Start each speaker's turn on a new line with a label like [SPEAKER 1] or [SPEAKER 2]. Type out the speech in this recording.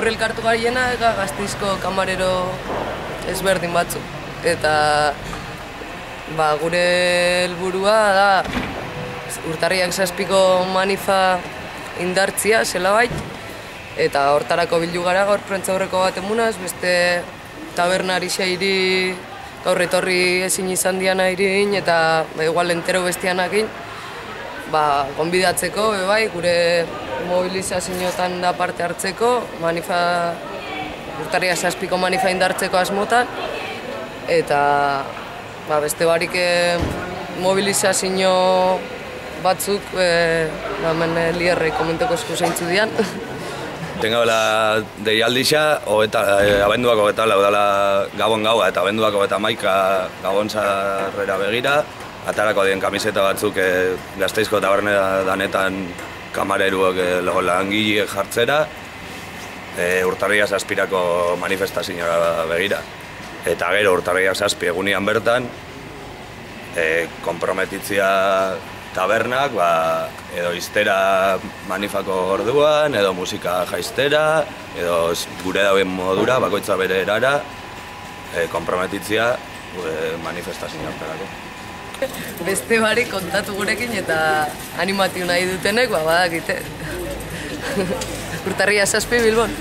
[SPEAKER 1] gaur elkartu gariena Gasteizko kamarero ezberdin batzuk. Eta gure helburua da Urtarriak 7ko manifa indartzia, zelabait. Eta hortarako bildu gara gaur prentsaurreko bat emunaz, beste tabernari xeiri gaur etorri ezin izan diana irin eta igual entero bestianakin gonbidatzeko, gure mobilizazioetan da parte hartzeko, Urtarriak 7ko manifa indartzeko asmotan, eta beste barik mobilizazio batzuk hemen lierrei komenteko esku zeintzu dian.
[SPEAKER 2] Tengabela deialdixa, abenduak 24 dela Gabon gaua eta abenduak 31 Gabon sarrera begira. Atarako dien kamiseta batzuk Gasteizko tabernera danetan kamareruak langile jartzera, Urtarriak 7ko manifestazioa begira. Eta gero Urtarriak 7 egunian bertan, konprometitzia tabernak, edo iztera manifako orduan, edo musika jaiztera, edo gure dauen modura, bakoitza bere erara, konprometitzia manifestazioa hartarako.
[SPEAKER 1] Beste barik kontatu gurekin eta animatu nahi dutenek, badakite. Urtarriak 7 Bilbon.